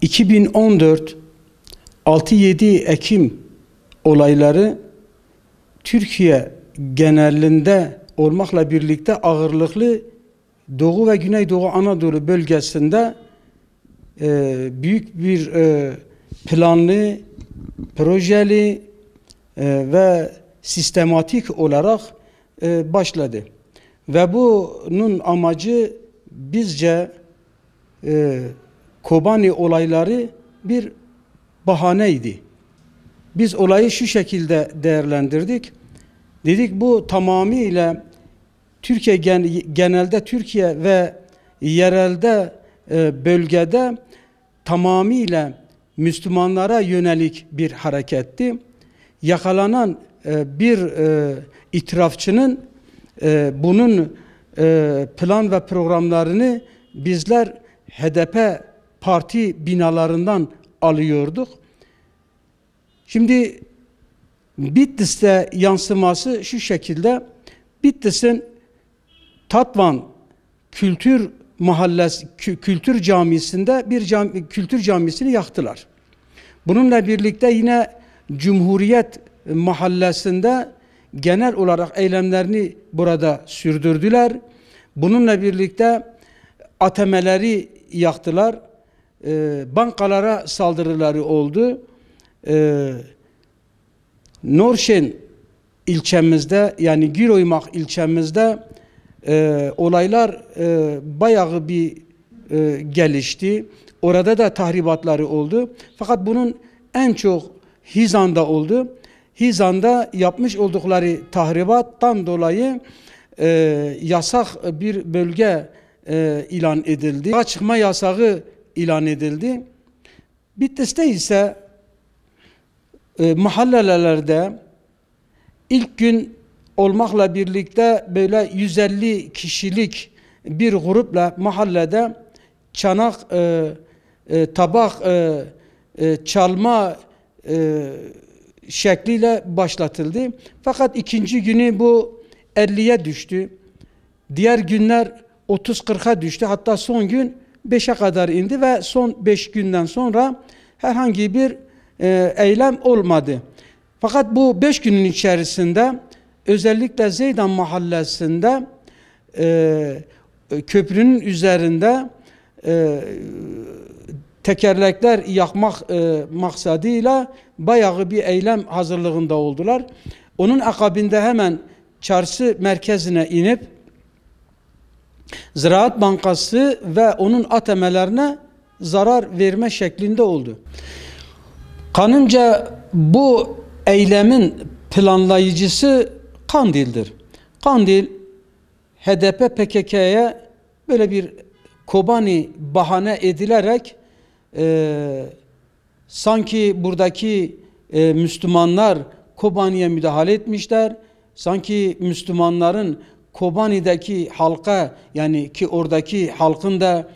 2014 6-7 Ekim olayları Türkiye genelinde olmakla birlikte ağırlıklı Doğu ve Güneydoğu Anadolu bölgesinde büyük bir planlı, projeli ve sistematik olarak başladı. Ve bunun amacı bizce Kobani olayları bir bahaneydi. Biz olayı şu şekilde değerlendirdik. Dedik bu tamamıyla Türkiye genelde Türkiye ve yerelde bölgede tamamıyla Müslümanlara yönelik bir hareketti. Yakalanan bir itirafçının bunun plan ve programlarını bizler HDP parti binalarından alıyorduk. Şimdi Bitlis'te yansıması şu şekilde: Bitlis'in Tatvan Kültür Mahallesi, Kültür Camisi'nde kültür camisini yaktılar. Bununla birlikte yine Cumhuriyet Mahallesi'nde genel olarak eylemlerini burada sürdürdüler. Bununla birlikte ATM'leri yaktılar. Bankalara saldırıları oldu. Norşen ilçemizde, yani Güroymak ilçemizde olaylar bayağı bir gelişti. Orada da tahribatları oldu. Fakat bunun en çok Hizan'da oldu. Hizan'da yapmış oldukları tahribattan dolayı yasak bir bölge ilan edildi. Çıkma yasağı ilan edildi. Bitlis'te ise mahallelerde ilk gün olmakla birlikte böyle 150 kişilik bir grupla mahallede çanak, tabak çalma şekliyle başlatıldı. Fakat ikinci günü bu 50'ye düştü. Diğer günler 30-40'a düştü. Hatta son gün 5'e kadar indi ve son 5 günden sonra herhangi bir eylem olmadı. Fakat bu 5 günün içerisinde özellikle Zeydan Mahallesi'nde köprünün üzerinde tekerlekler yakmak maksadıyla bayağı bir eylem hazırlığında oldular. Onun akabinde hemen çarşı merkezine inip Ziraat Bankası ve onun ATM'lerine zarar verme şeklinde oldu. Kanımca bu eylemin planlayıcısı Kandil'dir. Kandil, HDP PKK'ye böyle bir Kobani bahane edilerek sanki buradaki Müslümanlar Kobani'ye müdahale etmişler. Sanki Müslümanların Kobani'deki halka, yani ki oradaki halkın da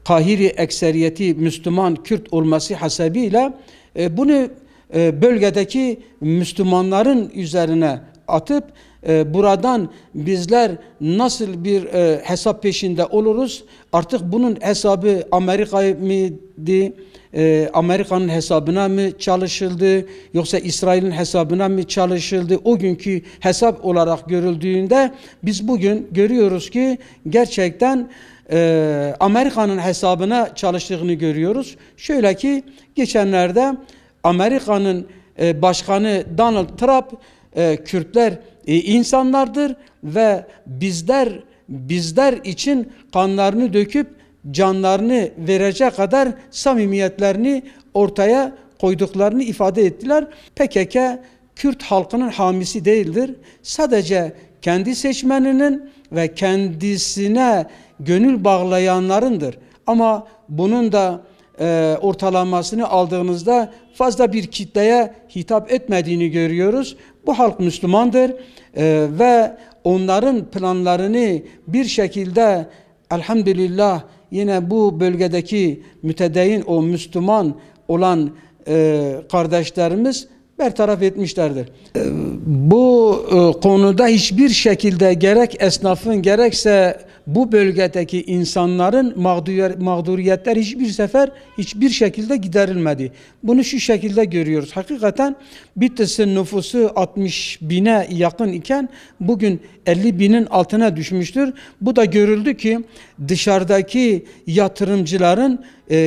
Kahiri ekseriyeti Müslüman Kürt olması hasebiyle bunu bölgedeki Müslümanların üzerine atıp buradan bizler nasıl bir hesap peşinde oluruz? Artık bunun hesabı Amerika mıydı? Amerika'nın hesabına mı çalışıldı? Yoksa İsrail'in hesabına mı çalışıldı? O günkü hesap olarak görüldüğünde biz bugün görüyoruz ki gerçekten Amerika'nın hesabına çalıştığını görüyoruz. Şöyle ki geçenlerde Amerika'nın başkanı Donald Trump Kürtler insanlardır ve bizler için kanlarını döküp canlarını verecek kadar samimiyetlerini ortaya koyduklarını ifade ettiler. PKK Kürt halkının hamisi değildir. Sadece kendi seçmeninin ve kendisine gönül bağlayanlarındır. Ama bunun da ortalamasını aldığınızda fazla bir kitleye hitap etmediğini görüyoruz. Bu halk Müslümandır ve onların planlarını bir şekilde elhamdülillah yine bu bölgedeki mütedeyyin, o Müslüman olan kardeşlerimiz bertaraf etmişlerdir. Bu konuda hiçbir şekilde gerek esnafın gerekse bu bölgedeki insanların mağduriyetler hiçbir şekilde giderilmedi. Bunu şu şekilde görüyoruz. Hakikaten Bitlis'in nüfusu 60 bine yakın iken bugün 50 binin altına düşmüştür. Bu da görüldü ki dışarıdaki yatırımcıların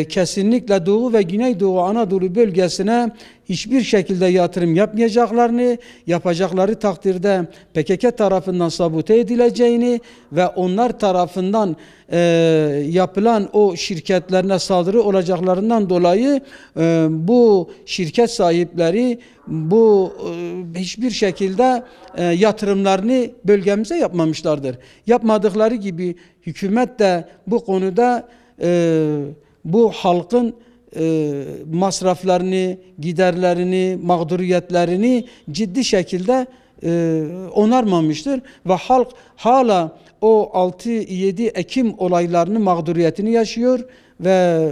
kesinlikle Doğu ve Güneydoğu Anadolu bölgesine hiçbir şekilde yatırım yapmayacaklarını, yapacakları takdirde PKK tarafından sabote edileceğini ve onlar tarafından yapılan o şirketlerine saldırı olacaklarından dolayı bu şirket sahipleri hiçbir şekilde yatırımlarını bölgemize yapmamışlardır. Yapmadıkları gibi hükümet de bu konuda bu halkın masraflarını, giderlerini, mağduriyetlerini ciddi şekilde onarmamıştır ve halk hala o 6-7 Ekim olaylarının mağduriyetini yaşıyor ve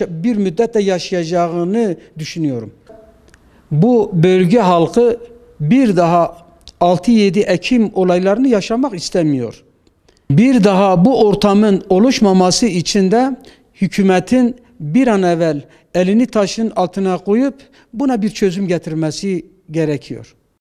bir müddet de yaşayacağını düşünüyorum. Bu bölge halkı bir daha 6-7 Ekim olaylarını yaşamak istemiyor. Bir daha bu ortamın oluşmaması için de hükümetin bir an evvel elini taşın altına koyup buna bir çözüm getirmesi gerekiyor.